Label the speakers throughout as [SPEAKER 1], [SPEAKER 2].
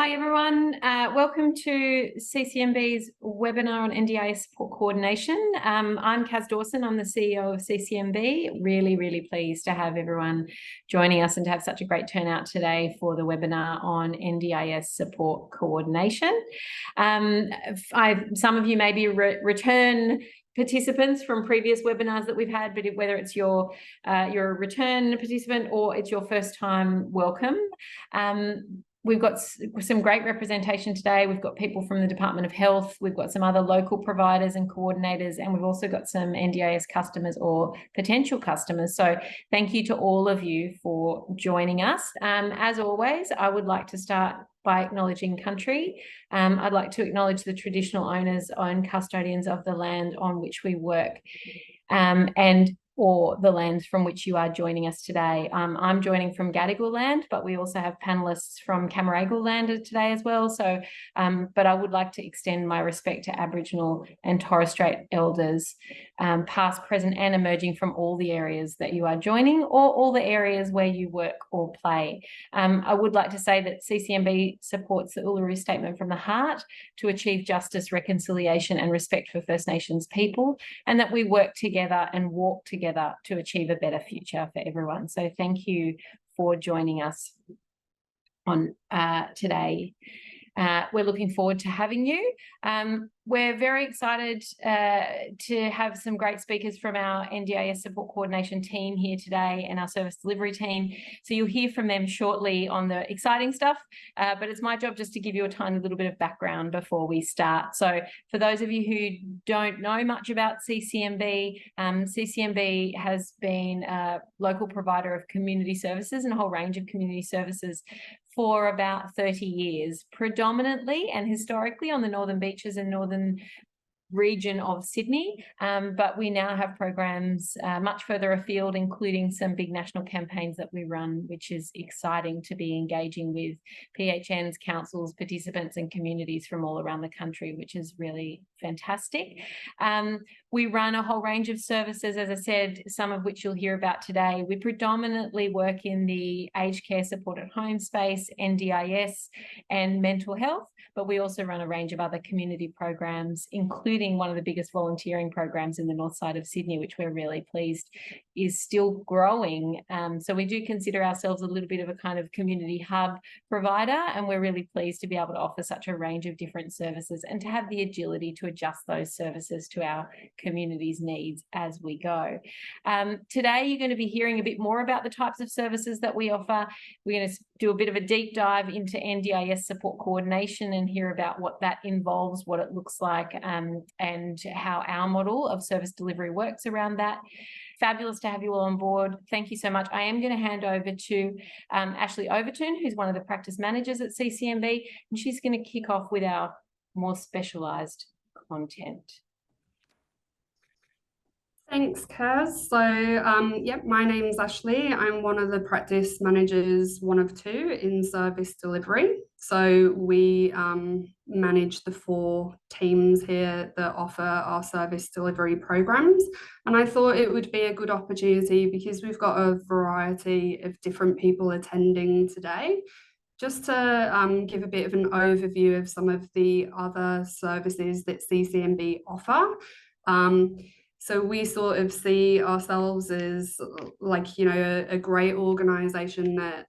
[SPEAKER 1] Hi everyone, welcome to CCNB's webinar on NDIS Support Coordination. I'm Kaz Dawson, I'm the CEO of CCNB. Really pleased to have everyone joining us and to have such a great turnout today for the webinar on NDIS Support Coordination. Some of you may be return participants from previous webinars that we've had, but whether it's you're a return participant or it's your first time, welcome. We've got some great representation today. We've got people from the Department of Health. We've got some other local providers and coordinators, and we've also got some NDIS customers or potential customers. So thank you to all of you for joining us. As always, I would like to start by acknowledging country. I'd like to acknowledge the traditional owners and custodians of the land on which we work, or the lands from which you are joining us today. I'm joining from Gadigal land, but we also have panelists from Camaragal land today as well. So, but I would like to extend my respect to Aboriginal and Torres Strait elders, past, present and emerging from all the areas that you are joining or all the areas where you work or play. I would like to say that CCNB supports the Uluru Statement from the Heart to achieve justice, reconciliation and respect for First Nations people, and that we work together and walk together to achieve a better future for everyone. So thank you for joining us on today. We're looking forward to having you. We're very excited to have some great speakers from our NDIS Support Coordination team here today and our service delivery team. So you'll hear from them shortly on the exciting stuff, but it's my job just to give you a tiny little bit of background before we start. So for those of you who don't know much about CCNB, CCNB has been a local provider of community services and a whole range of community services for about 30 years, predominantly and historically on the Northern Beaches and northern region of Sydney, but we now have programs much further afield, including some big national campaigns that we run, which is exciting to be engaging with PHNs, councils, participants and communities from all around the country, which is really fantastic. We run a whole range of services, as I said, some of which you'll hear about today. We predominantly work in the aged care support at home space, NDIS and mental health, but we also run a range of other community programs, including one of the biggest volunteering programs in the north side of Sydney, which we're really pleased is still growing. So we do consider ourselves a little bit of a kind of community hub provider, and we're really pleased to be able to offer such a range of different services and to have the agility to adjust those services to our community's needs as we go. Today, you're going to be hearing a bit more about the types of services that we offer. We're going to do a bit of a deep dive into NDIS Support Coordination and hear about what that involves, what it looks like, and how our model of service delivery works around that. Fabulous to have you all on board. Thank you so much. I am going to hand over to Ashleigh Overton, who's one of the practice managers at CCNB, and she's going to kick off with our more specialised content.
[SPEAKER 2] Thanks, Kaz. So, my name's Ashleigh. I'm one of the practice managers, one of two in service delivery. So we manage the 4 teams here that offer our service delivery programs. And I thought it would be a good opportunity because we've got a variety of different people attending today, just to give a bit of an overview of some of the other services that CCNB offer. So we sort of see ourselves as like, you know, a great organisation that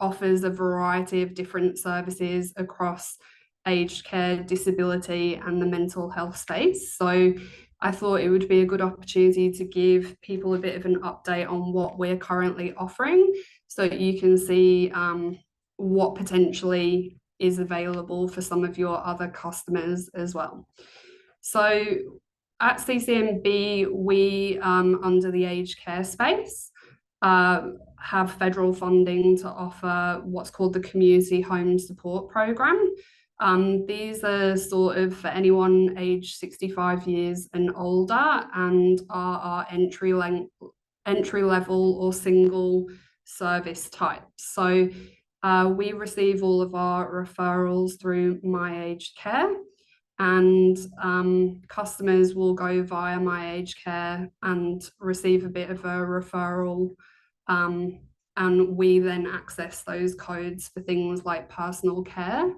[SPEAKER 2] offers a variety of different services across aged care, disability and the mental health space. So I thought it would be a good opportunity to give people a bit of an update on what we're currently offering so that you can see what potentially is available for some of your other customers as well. So at CCNB, we, under the aged care space, have federal funding to offer what's called the Community Home Support Program. These are sort of for anyone aged 65 years and older and are our entry level or single service type. So we receive all of our referrals through My Aged Care, and customers will go via My Aged Care and receive a bit of a referral and we then access those codes for things like personal care,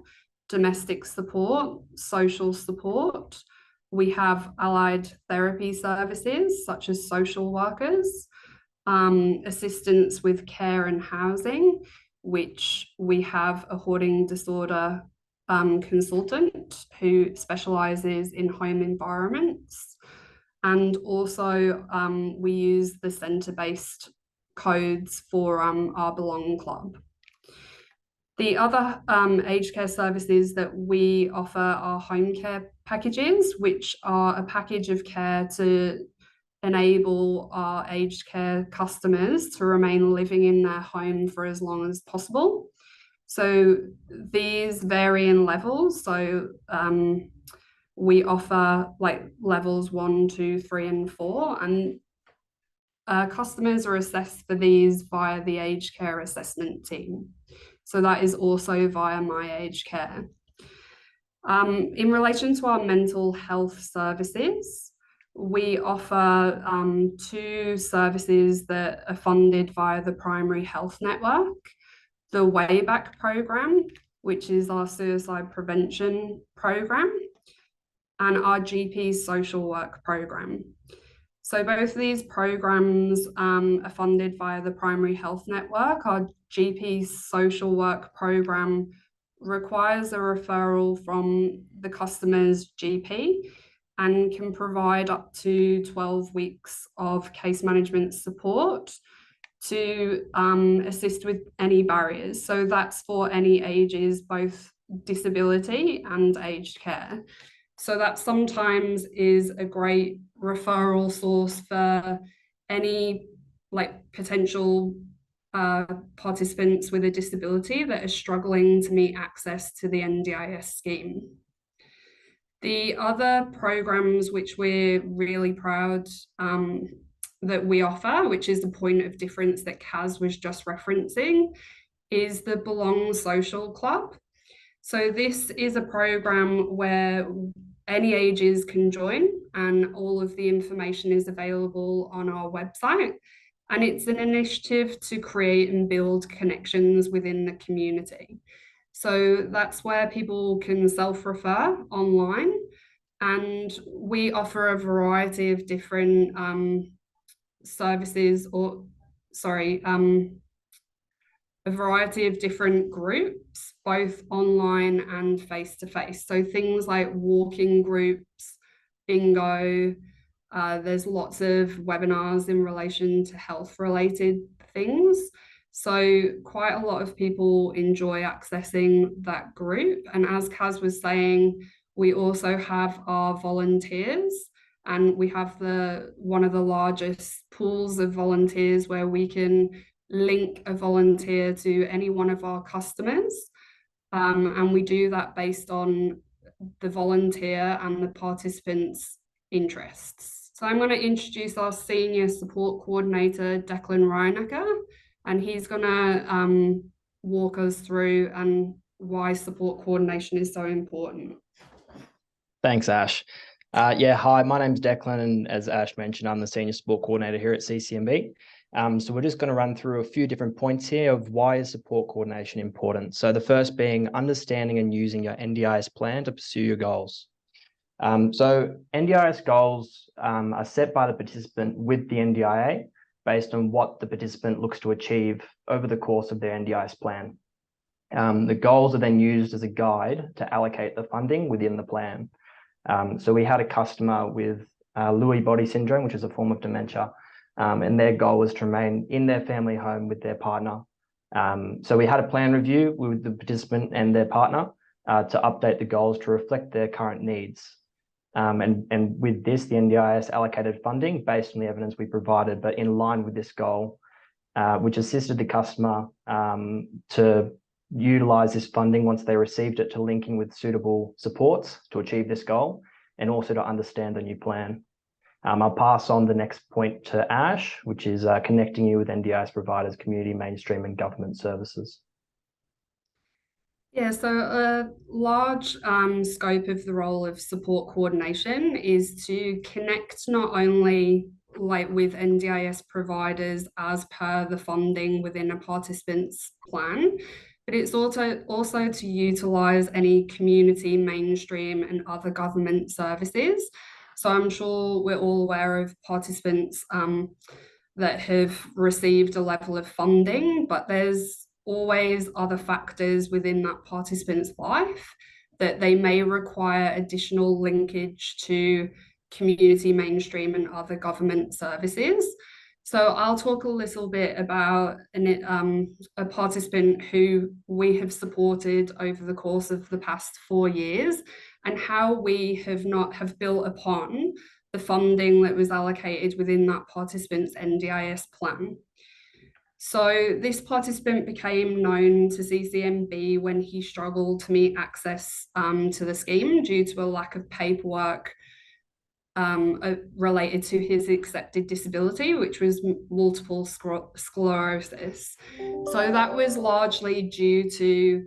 [SPEAKER 2] domestic support, social support. We have allied therapy services such as social workers, assistance with care and housing, which we have a hoarding disorder consultant who specialises in home environments. And also we use the centre-based codes for our Belong Club. The other aged care services that we offer are home care packages, which are a package of care to enable our aged care customers to remain living in their home for as long as possible. So these vary in levels. So we offer like levels 1, 2, 3, and 4, and customers are assessed for these via the aged care assessment team. So that is also via My Aged Care. In relation to our mental health services, we offer 2 services that are funded via the Primary Health Network: the Wayback program, which is our suicide prevention program, and our GP social work program. So both of these programs are funded via the Primary Health Network. Our GP social work program requires a referral from the customer's GP and can provide up to 12 weeks of case management support to assist with any barriers. So that's for any ages, both disability and aged care. So that sometimes is a great referral source for any like potential participants with a disability that are struggling to meet access to the NDIS scheme. The other programs which we're really proud that we offer, which is the point of difference that Kaz was just referencing, is the Belong Social Club. So this is a program where any ages can join, and all of the information is available on our website. And it's an initiative to create and build connections within the community. So that's where people can self-refer online, and we offer a variety of different services, or sorry, a variety of different groups, both online and face-to-face. So things like walking groups, bingo, there's lots of webinars in relation to health-related things. So quite a lot of people enjoy accessing that group. And as Kaz was saying, we also have our volunteers, and we have one of the largest pools of volunteers where we can link a volunteer to any one of our customers. And we do that based on the volunteer and the participants' interests. So I'm going to introduce our Senior Support Coordinator, Declan Rienecker, and he's going to walk us through and why support coordination is so important.
[SPEAKER 3] Thanks, Ash. Hi, my name's Declan, and as Ash mentioned, I'm the Senior Support Coordinator here at CCNB. So we're just going to run through a few different points here of why is support coordination important. So the first being understanding and using your NDIS plan to pursue your goals. So NDIS goals are set by the participant with the NDIA based on what the participant looks to achieve over the course of their NDIS plan. The goals are then used as a guide to allocate the funding within the plan. So we had a customer with Lewy body syndrome, which is a form of dementia, and their goal was to remain in their family home with their partner. So we had a plan review with the participant and their partner to update the goals to reflect their current needs. And with this, the NDIS allocated funding based on the evidence we provided, but in line with this goal, which assisted the customer to utilize this funding once they received it to linking with suitable supports to achieve this goal, and also to understand the new plan. I'll pass on the next point to Ash, which is connecting you with NDIS providers, community, mainstream, and government services.
[SPEAKER 2] Yeah, so a large scope of the role of support coordination is to connect not only like with NDIS providers as per the funding within a participant's plan, but it's also to utilise any community, mainstream and other government services. So I'm sure we're all aware of participants that have received a level of funding, but there's always other factors within that participant's life that they may require additional linkage to community, mainstream and other government services. So I'll talk a little bit about a participant who we have supported over the course of the past 4 years and how we have built upon the funding that was allocated within that participant's NDIS plan. So this participant became known to CCNB when he struggled to meet access to the scheme due to a lack of paperwork related to his accepted disability, which was multiple sclerosis. So that was largely due to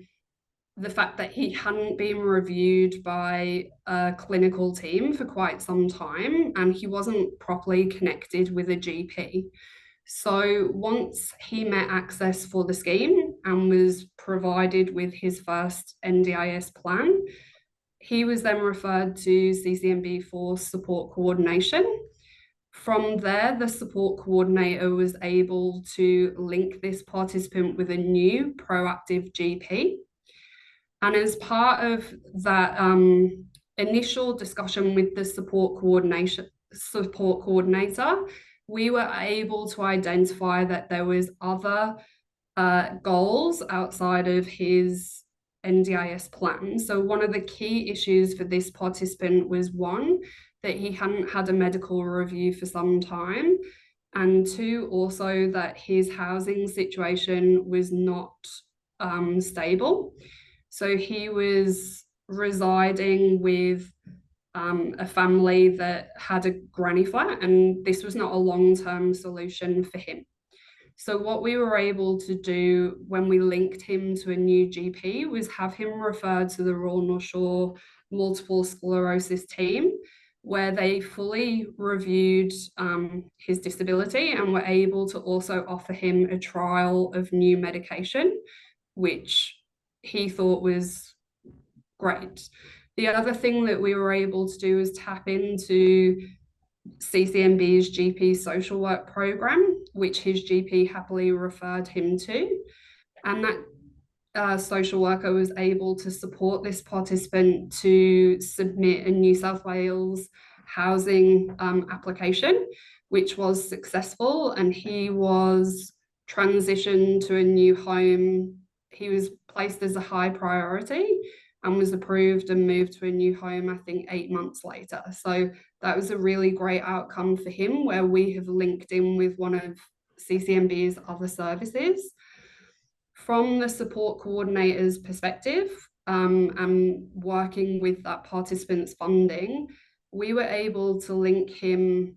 [SPEAKER 2] the fact that he hadn't been reviewed by a clinical team for quite some time and he wasn't properly connected with a GP. So once he met access for the scheme and was provided with his first NDIS plan, he was then referred to CCNB for support coordination. From there, the support coordinator was able to link this participant with a new proactive GP. And as part of that initial discussion with the support coordinator, we were able to identify that there was other goals outside of his NDIS plan. So one of the key issues for this participant was one, that he hadn't had a medical review for some time, and two, also that his housing situation was not stable. So he was residing with a family that had a granny flat, and this was not a long-term solution for him. So what we were able to do when we linked him to a new GP was have him referred to the Royal North Shore multiple sclerosis team, where they fully reviewed his disability and were able to also offer him a trial of new medication, which he thought was great. The other thing that we were able to do is tap into CCNB's GP social work program, which his GP happily referred him to. And that social worker was able to support this participant to submit a New South Wales housing application, which was successful, and he was transitioned to a new home. He was placed as a high priority and was approved and moved to a new home, I think 8 months later. So that was a really great outcome for him, where we have linked in with one of CCNB's other services. From the support coordinator's perspective, and working with that participant's funding, we were able to link him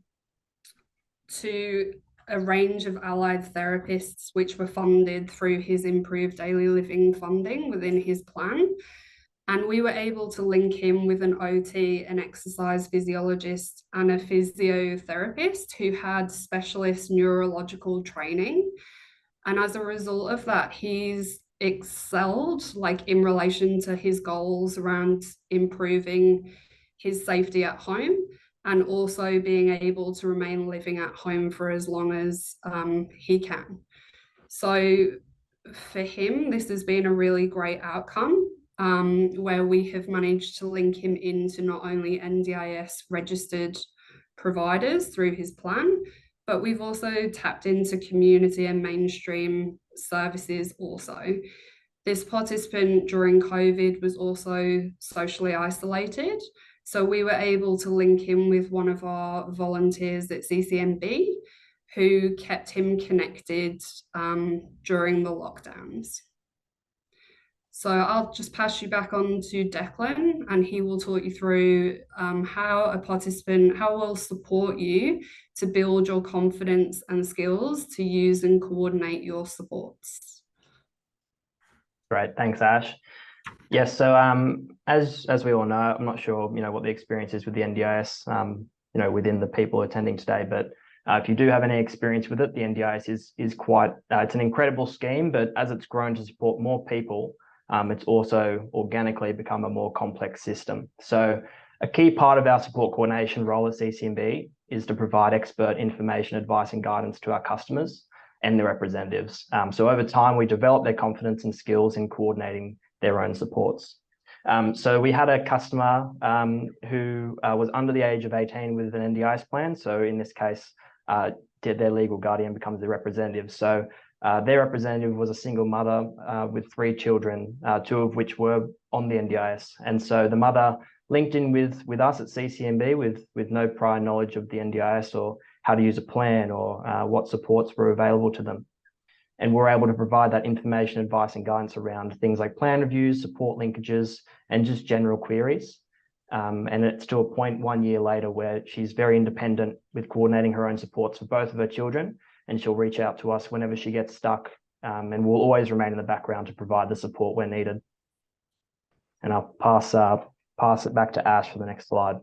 [SPEAKER 2] to a range of allied therapists which were funded through his improved daily living funding within his plan. And we were able to link him with an OT, an exercise physiologist, and a physiotherapist who had specialist neurological training. And as a result of that, he's excelled, like in relation to his goals around improving his safety at home and also being able to remain living at home for as long as he can. So for him, this has been a really great outcome. Where we have managed to link him into not only NDIS registered providers through his plan, but we've also tapped into community and mainstream services also. This participant during COVID was also socially isolated, so we were able to link him with one of our volunteers at CCNB who kept him connected during the lockdowns. So I'll just pass you back on to Declan, and he will talk you through how we'll support you to build your confidence and skills to use and coordinate your supports.
[SPEAKER 3] Great, thanks, Ash. Yes, so as we all know, I'm not sure what the experience is with the NDIS within the people attending today, but If you do have any experience with it, the NDIS is quite, it's an incredible scheme, but as it's grown to support more people, it's also organically become a more complex system. So a key part of our support coordination role at CCNB is to provide expert information, advice, and guidance to our customers and their representatives. So over time, we develop their confidence and skills in coordinating their own supports. So we had a customer who was under the age of 18 with an NDIS plan. So in this case, their legal guardian becomes the representative. So their representative was a single mother with 3 children, 2 of which were on the NDIS. And so the mother linked in with us at CCNB with no prior knowledge of the NDIS or how to use a plan or what supports were available to them. And we're able to provide that information, advice, and guidance around things like plan reviews, support linkages, and just general queries. And it's to a point 1 year later where she's very independent with coordinating her own supports for both of her children, and she'll reach out to us whenever she gets stuck, and we'll always remain in the background to provide the support where needed. And I'll pass it back to Ash for the next slide.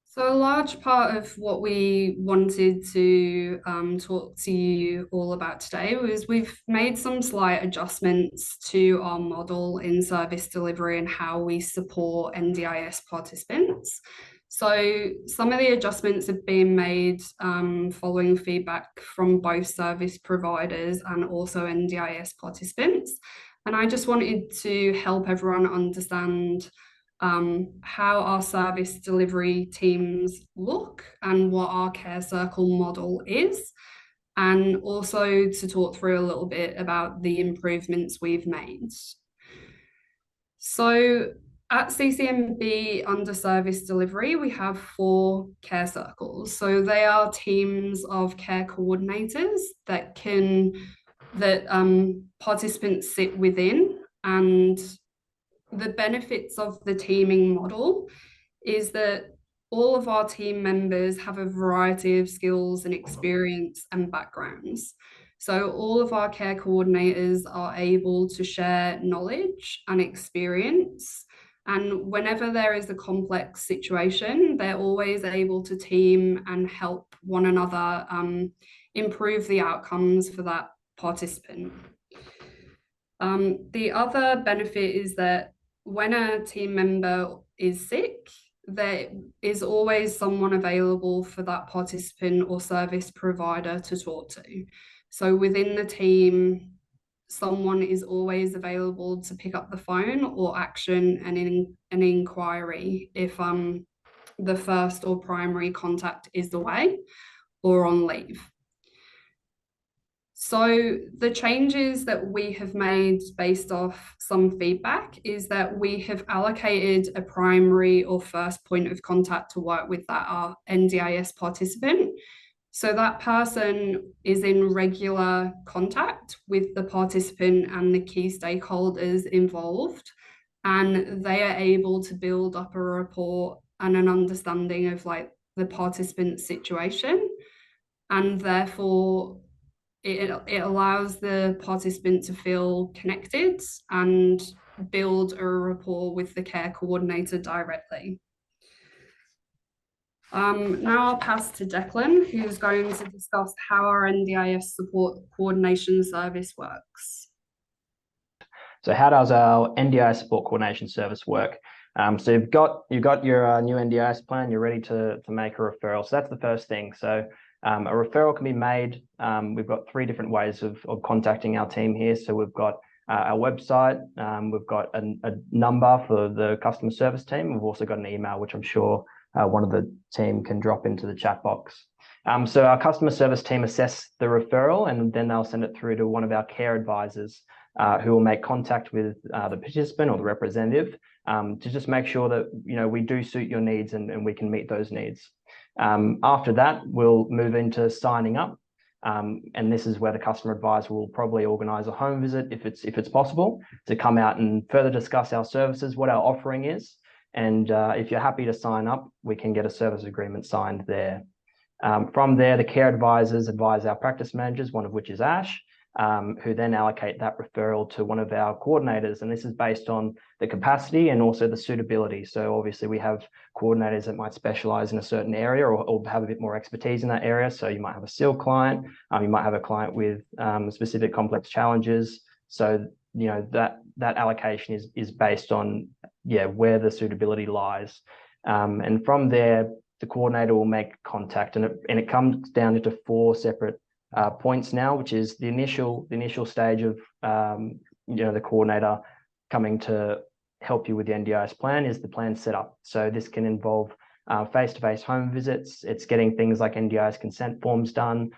[SPEAKER 2] So a large part of what we wanted to talk to you all about today was we've made some slight adjustments to our model in service delivery and how we support NDIS participants. So some of the adjustments have been made following feedback from both service providers and also NDIS participants. And I just wanted to help everyone understand how our service delivery teams look and what our care circle model is, and also to talk through a little bit about the improvements we've made. So at CCNB under service delivery, we have 4 care circles. So they are teams of care coordinators that participants sit within, and the benefits of the teaming model is that all of our team members have a variety of skills and experience and backgrounds. So all of our care coordinators are able to share knowledge and experience. And whenever there is a complex situation, they're always able to team and help one another improve the outcomes for that participant. The other benefit is that when a team member is sick, there is always someone available for that participant or service provider to talk to. So within the team, someone is always available to pick up the phone or action an inquiry if the first or primary contact is away or on leave. So the changes that we have made based off some feedback is that we have allocated a primary or first point of contact to work with our NDIS participant. So that person is in regular contact with the participant and the key stakeholders involved, and they are able to build up a rapport and an understanding of the participant's situation, and therefore it allows the participant to feel connected and build a rapport with the care coordinator directly. Now I'll pass to Declan, who's going to discuss how our NDIS support coordination service works.
[SPEAKER 3] So how does our NDIS support coordination service work? So you've got your new NDIS plan, you're ready to make a referral. So that's the first thing. So a referral can be made. We've got 3 different ways of contacting our team here. So we've got our website, we've got a number for the customer service team. We've also got an email, which I'm sure one of the team can drop into the chat box. So our customer service team assess the referral, and then they'll send it through to one of our care advisors who will make contact with the participant or the representative to just make sure that we do suit your needs and we can meet those needs. After that, we'll move into signing up, and this is where the customer advisor will probably organise a home visit if it's possible to come out and further discuss our services, what our offering is, and if you're happy to sign up, we can get a service agreement signed there. From there, the care advisors advise our practice managers, one of which is Ash, who then allocate that referral to one of our coordinators. And this is based on the capacity and also the suitability. So obviously we have coordinators that might specialize in a certain area or have a bit more expertise in that area. So you might have a SEAL client, you might have a client with specific complex challenges. So, you know, that allocation is based on, where the suitability lies. And from there, the coordinator will make contact, and it comes down into 4 separate points now, which is the initial stage of the coordinator coming to help you with the NDIS plan is the plan setup. So this can involve face-to-face home visits. It's getting things like NDIS consent forms done,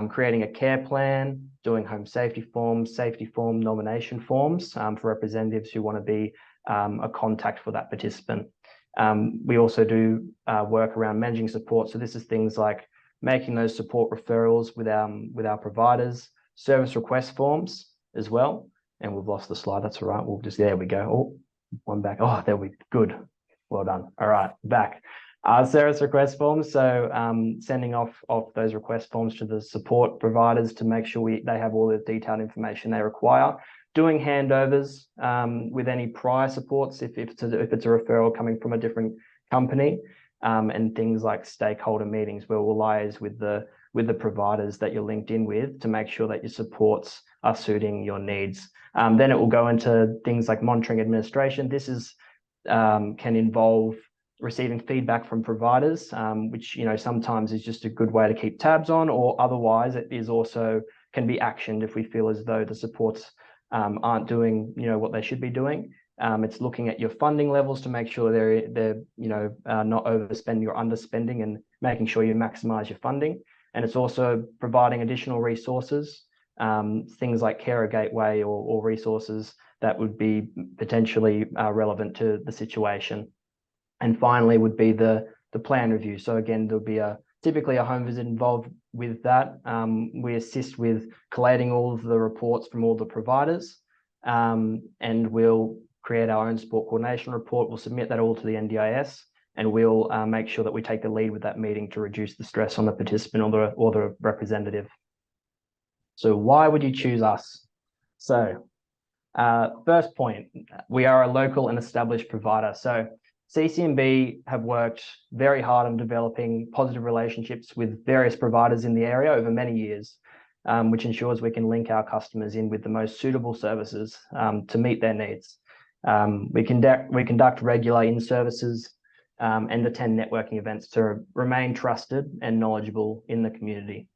[SPEAKER 3] creating a care plan, doing home safety form nomination forms for representatives who want to be a contact for that participant. We also do work around managing support. So this is things like making those support referrals with our providers, service request forms as well. And we've lost the slide. That's all right. We'll just, there we go. Oh, one back. Oh, there we good. Well done. All right, back. Service request forms. So sending off those request forms to the support providers to make sure they have all the detailed information they require. Doing handovers with any prior supports if it's a referral coming from a different company, and things like stakeholder meetings where we'll liaise with the providers that you're linked in with to make sure that your supports are suiting your needs. Then it will go into things like monitoring administration. This is can involve receiving feedback from providers, which sometimes is just a good way to keep tabs on, or otherwise it is also can be actioned if we feel as though the supports aren't doing what they should be doing. It's looking at your funding levels to make sure they're not overspending or underspending, and making sure you maximize your funding. And it's also providing additional resources, things like Carer Gateway or resources that would be potentially relevant to the situation. And finally would be the plan review. So again, there'll be typically a home visit involved with that. We assist with collating all of the reports from all the providers, and we'll create our own support coordination report. We'll submit that all to the NDIS, and we'll make sure that we take the lead with that meeting to reduce the stress on the participant or the representative. So why would you choose us? So first point, we are a local and established provider. So CCNB have worked very hard on developing positive relationships with various providers in the area over many years, which ensures we can link our customers in with the most suitable services to meet their needs. We conduct regular in-services and attend networking events to remain trusted and knowledgeable in the community.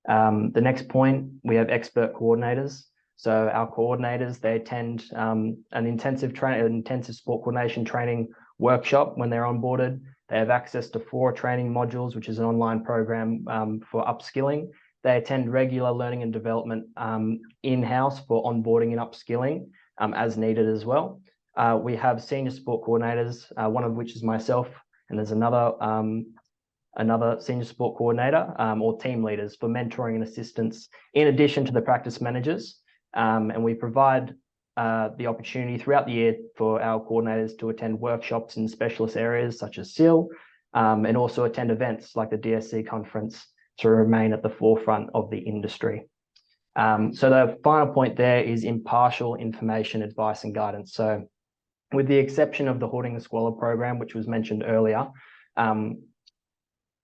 [SPEAKER 3] The next point, we have expert coordinators. So our coordinators, they attend an intensive support coordination training workshop when they're onboarded. They have access to 4 training modules, which is an online program for upskilling. They attend regular learning and development in-house for onboarding and upskilling as needed as well. We have senior support coordinators, one of which is myself, and there's another senior support coordinator or team leaders for mentoring and assistance in addition to the practice managers. And we provide the opportunity throughout the year for our coordinators to attend workshops in specialist areas such as SEAL, and also attend events like the DSC conference to remain at the forefront of the industry. So the final point there is impartial information, advice and guidance. So with the exception of the Hoarding the Squalor program, which was mentioned earlier,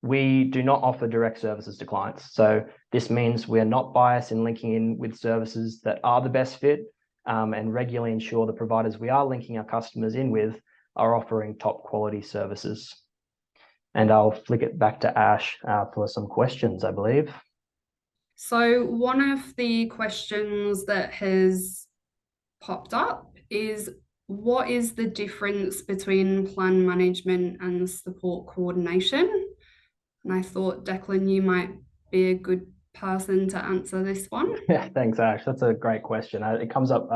[SPEAKER 3] we do not offer direct services to clients. So this means we are not biased in linking in with services that are the best fit, and regularly ensure the providers we are linking our customers in with are offering top quality services. And I'll flick it back to Ash for some questions, I believe.
[SPEAKER 2] So one of the questions that has popped up is, what is the difference between plan management and support coordination? And I thought, Declan, you might be a good person to answer this one.
[SPEAKER 3] Yeah, thanks, Ash. That's a great question. It comes up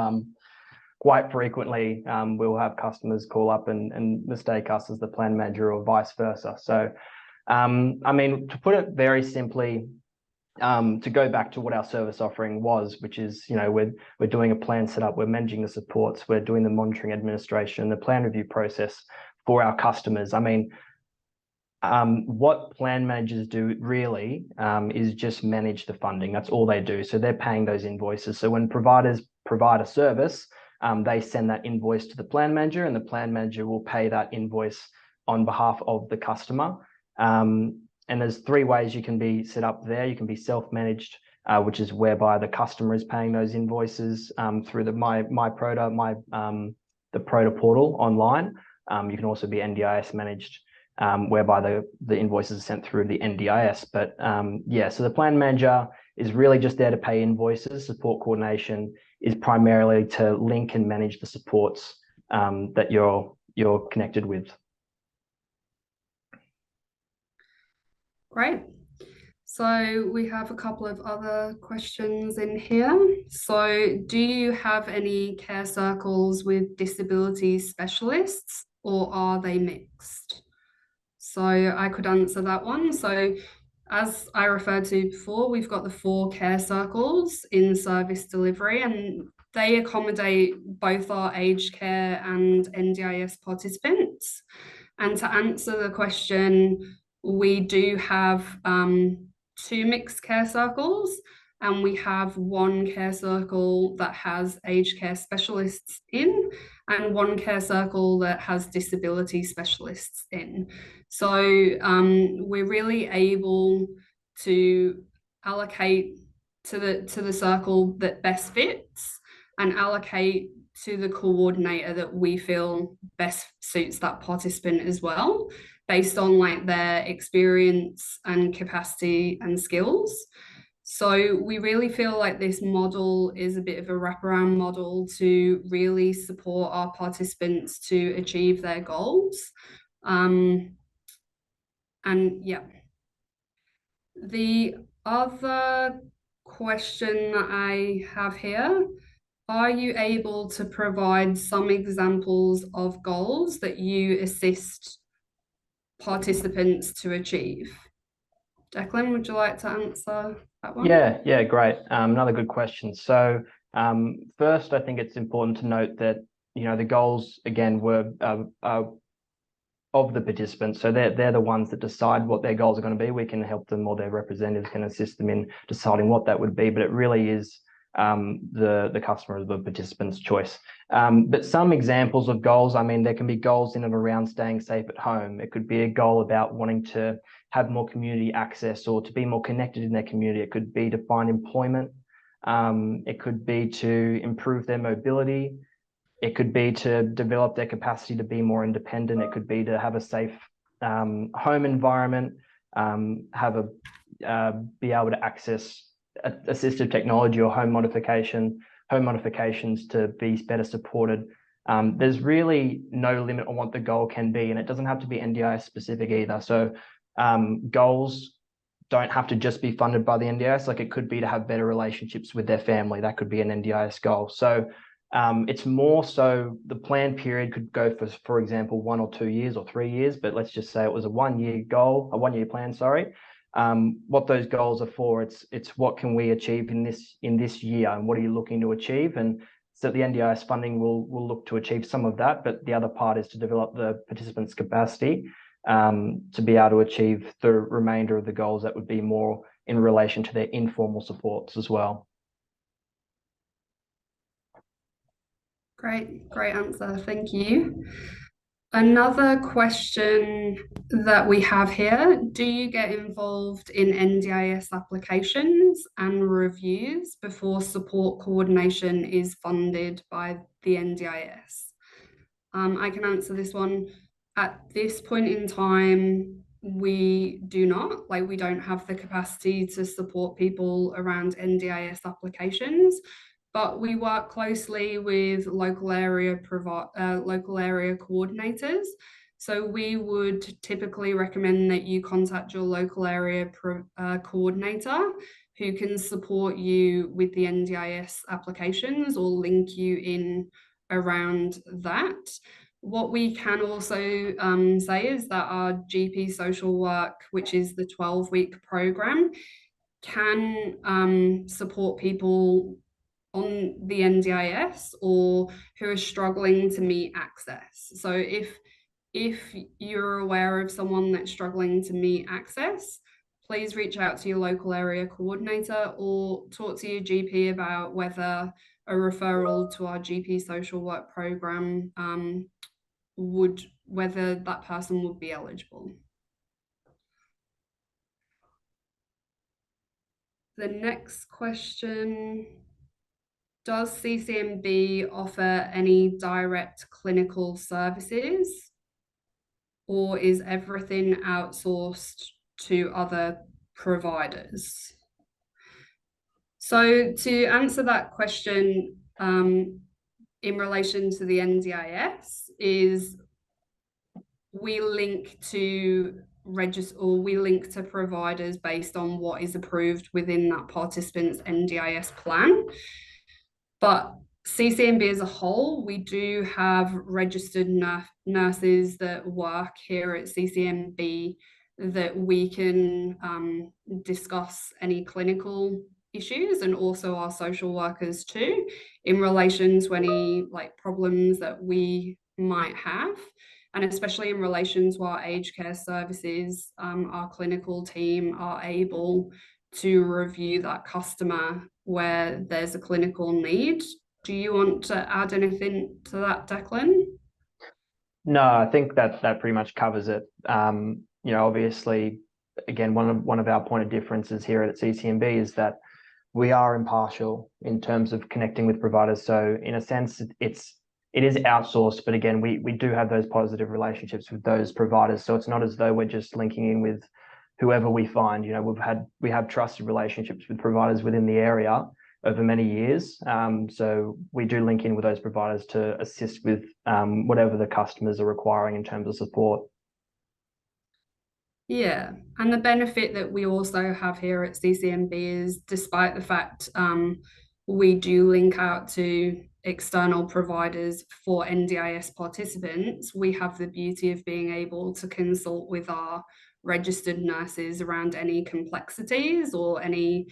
[SPEAKER 3] quite frequently. We'll have customers call up and mistake us as the plan manager or vice versa. So, I mean, to put it very simply, to go back to what our service offering was, which is, we're doing a plan setup, we're managing the supports, we're doing the monitoring administration, the plan review process for our customers. I mean, what plan managers do really is just manage the funding. That's all they do. So they're paying those invoices. So when providers provide a service, they send that invoice to the plan manager, and the plan manager will pay that invoice on behalf of the customer. And there's 3 ways you can be set up there. You can be self-managed, which is whereby the customer is paying those invoices through the the Proda portal online. You can also be NDIS managed, whereby the invoices are sent through the NDIS. But yeah, so the plan manager is really just there to pay invoices. Support coordination is primarily to link and manage the supports that you're connected with.
[SPEAKER 2] Great. So we have a couple of other questions in here. So do you have any care circles with disability specialists, or are they mixed? So I could answer that one. So as I referred to before, we've got the 4 care circles in service delivery, and they accommodate both our aged care and NDIS participants. And to answer the question, we do have 2 mixed care circles, and we have 1 care circle that has aged care specialists in, and 1 care circle that has disability specialists in. So we're really able to allocate to the circle that best fits, and allocate to the coordinator that we feel best suits that participant as well, based on like their experience and capacity and skills. So we really feel like this model is a bit of a wraparound model to really support our participants to achieve their goals. And yeah, the other question that I have here: are you able to provide some examples of goals that you assist participants to achieve? Declan, would you like to answer that one?
[SPEAKER 3] Yeah, great. Another good question. So first, I think it's important to note that the goals again were of the participants. So they're the ones that decide what their goals are going to be. We can help them, or their representatives can assist them in deciding what that would be, but it really is the customer, the participant's choice. But some examples of goals, I mean, there can be goals in and around staying safe at home. It could be a goal about wanting to have more community access or to be more connected in their community. It could be to find employment. It could be to improve their mobility. It could be to develop their capacity to be more independent. It could be to have a safe home environment, be able to access assistive technology or home modifications to be better supported. There's really no limit on what the goal can be, and it doesn't have to be NDIS specific either. So goals don't have to just be funded by the NDIS. Like, it could be to have better relationships with their family. That could be an NDIS goal. So it's more so the plan period could go for example, 1 or 2 years or 3 years, but let's just say it was a 1-year goal, a 1-year plan, sorry. What those goals are for, it's what can we achieve in this year, and what are you looking to achieve? And so the NDIS funding will look to achieve some of that, but the other part is to develop the participants' capacity to be able to achieve the remainder of the goals that would be more in relation to their informal supports as well.
[SPEAKER 2] Great answer, thank you. Another question that we have here: do you get involved in NDIS applications and reviews before support coordination is funded by the NDIS? I can answer this one. At this point in time, we do not. Like, we don't have the capacity to support people around NDIS applications, but we work closely with local area coordinators. So we would typically recommend that you contact your local area coordinator, who can support you with the NDIS applications or link you in around that. What we can also say is that our GP social work, which is the 12-week program, can support people on the NDIS or who are struggling to meet access. So if if you're aware of someone that's struggling to meet access, please reach out to your local area coordinator or talk to your GP about whether a referral to our GP social work program whether that person would be eligible. The next question, does CCNB offer any direct clinical services, or is everything outsourced to other providers? So to answer that question, in relation to the NDIS, is we link to providers based on what is approved within that participant's NDIS plan. But CCNB as a whole, we do have registered nurses that work here at CCNB that we can discuss any clinical issues, and also our social workers too, in relation to any problems that we might have. And especially in relation to our aged care services, our clinical team are able to review that customer where there's a clinical need. Do you want to add anything to that, Declan?
[SPEAKER 3] No, I think that pretty much covers it. Obviously, again, one of our point of differences here at CCNB is that we are impartial in terms of connecting with providers. So in a sense, it is outsourced, but again, we do have those positive relationships with those providers. So it's not as though we're just linking in with whoever we find. We have trusted relationships with providers within the area over many years. So we do link in with those providers to assist with whatever the customers are requiring in terms of support.
[SPEAKER 2] Yeah, and the benefit that we also have here at CCNB is, despite the fact we do link out to external providers for NDIS participants, we have the beauty of being able to consult with our registered nurses around any complexities or any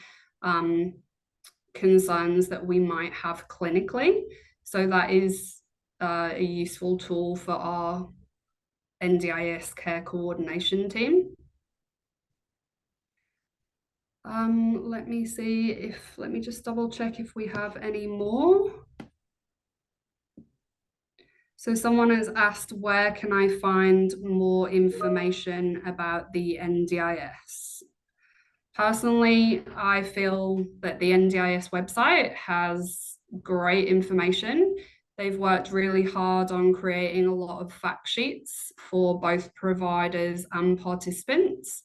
[SPEAKER 2] concerns that we might have clinically. So that is a useful tool for our NDIS care coordination team. Let me just double check if we have any more. So someone has asked, where can I find more information about the NDIS? Personally, I feel that the NDIS website has great information. They've worked really hard on creating a lot of fact sheets for both providers and participants.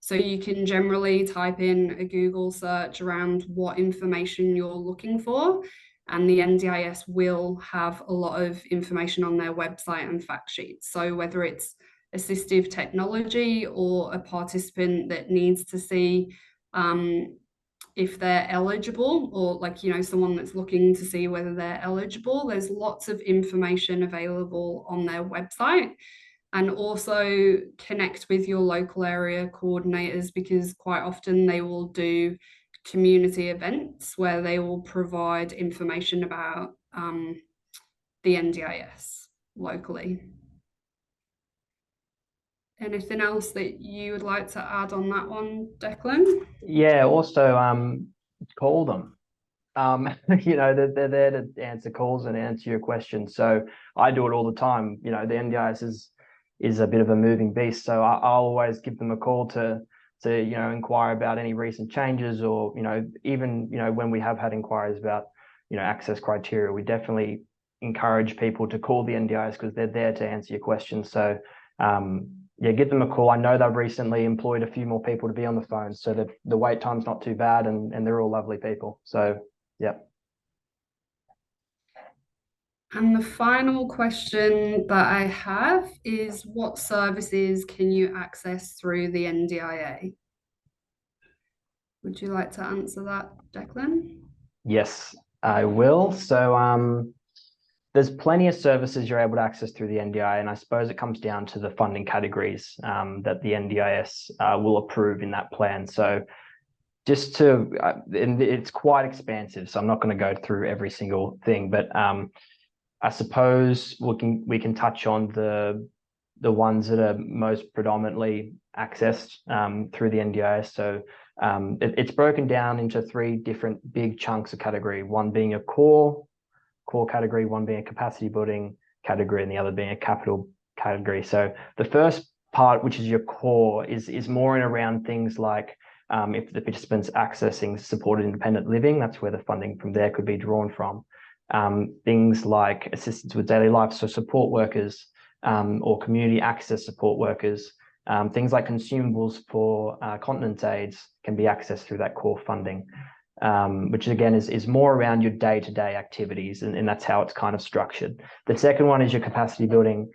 [SPEAKER 2] So you can generally type in a Google search around what information you're looking for, and the NDIS will have a lot of information on their website and fact sheets. So whether it's assistive technology or a participant that needs to see if they're eligible, or someone that's looking to see whether they're eligible, there's lots of information available on their website. And also connect with your local area coordinators, because quite often they will do community events where they will provide information about the NDIS locally. Anything else that you would like to add on that one, Declan?
[SPEAKER 3] Yeah, also call them. They're there to answer calls and answer your questions. So I do it all the time. The NDIS is a bit of a moving beast. So I'll always give them a call to inquire about any recent changes, or even when we have had inquiries about access criteria, we definitely encourage people to call the NDIS because they're there to answer your questions. So yeah, give them a call. I know they've recently employed a few more people to be on the phone, so that the wait time's not too bad, and they're all lovely people. So yeah.
[SPEAKER 2] And the final question that I have is, what services can you access through the NDIA? Would you like to answer that, Declan?
[SPEAKER 3] Yes, I will. So there's plenty of services you're able to access through the NDIA, and I suppose it comes down to the funding categories that the NDIS will approve in that plan. So and it's quite expansive, so I'm not going to go through every single thing, but I suppose we can touch on the the ones that are most predominantly accessed through the NDIS. So it's broken down into 3 different big chunks of category, one being a core category, one being a capacity building category, and the other being a capital category. So the first part, which is your core, is more in around things like if the participant's accessing supported independent living, that's where the funding from there could be drawn from. Things like assistance with daily life, so support workers or community access support workers, things like consumables for continence aids can be accessed through that core funding, which again is more around your day-to-day activities, and that's how it's kind of structured. The second one is your capacity building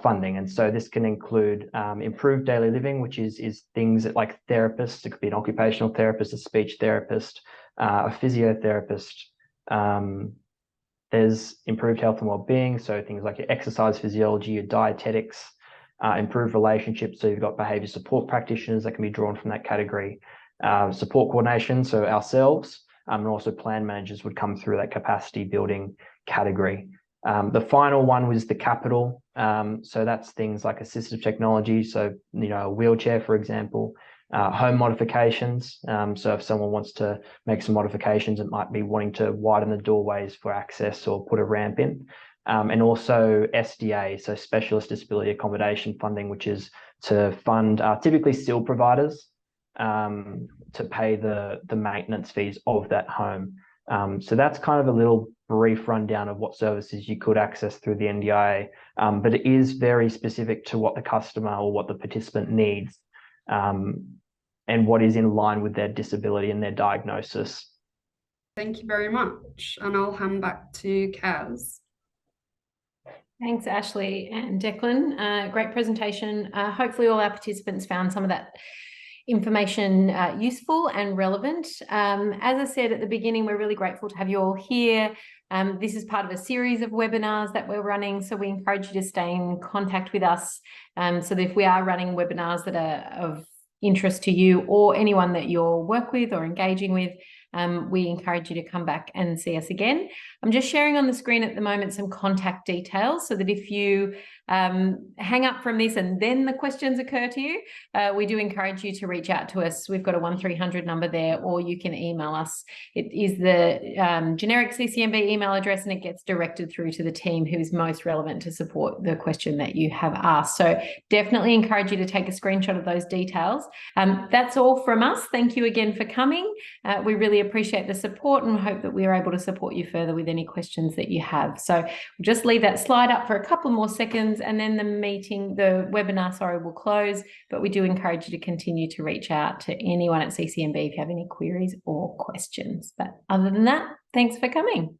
[SPEAKER 3] funding, and so this can include improved daily living, which is things that, like therapists, it could be an occupational therapist, a speech therapist, a physiotherapist. There's improved health and well-being, so things like your exercise physiology, your dietetics, improved relationships, so you've got behaviour support practitioners that can be drawn from that category. Support coordination, so ourselves, and also plan managers would come through that capacity building category. The final one was the capital, so that's things like assistive technology, so a wheelchair, for example, home modifications, so if someone wants to make some modifications, it might be wanting to widen the doorways for access or put a ramp in, and also SDA, so specialist disability accommodation funding, which is to fund typically still providers to pay the maintenance fees of that home. So that's kind of a little brief rundown of what services you could access through the NDIA, but it is very specific to what the customer or what the participant needs, and what is in line with their disability and their diagnosis.
[SPEAKER 2] Thank you very much, and I'll hand back to Kaz.
[SPEAKER 1] Thanks, Ashleigh and Declan. Great presentation. Hopefully all our participants found some of that information useful and relevant. As I said at the beginning, we're really grateful to have you all here. This is part of a series of webinars that we're running, so we encourage you to stay in contact with us, so that if we are running webinars that are of interest to you or anyone that you'll work with or engaging with, we encourage you to come back and see us again. I'm just sharing on the screen at the moment some contact details, so that if you hang up from this and then the questions occur to you, we do encourage you to reach out to us. We've got a 1300 number there, or you can email us. It is the generic CCNB email address, and it gets directed through to the team who is most relevant to support the question that you have asked. So definitely encourage you to take a screenshot of those details. That's all from us. Thank you again for coming. We really appreciate the support and hope that we are able to support you further with any questions that you have. So we'll just leave that slide up for a couple more seconds, and then the webinar, will close. But we do encourage you to continue to reach out to anyone at CCNB if you have any queries or questions. But other than that, thanks for coming.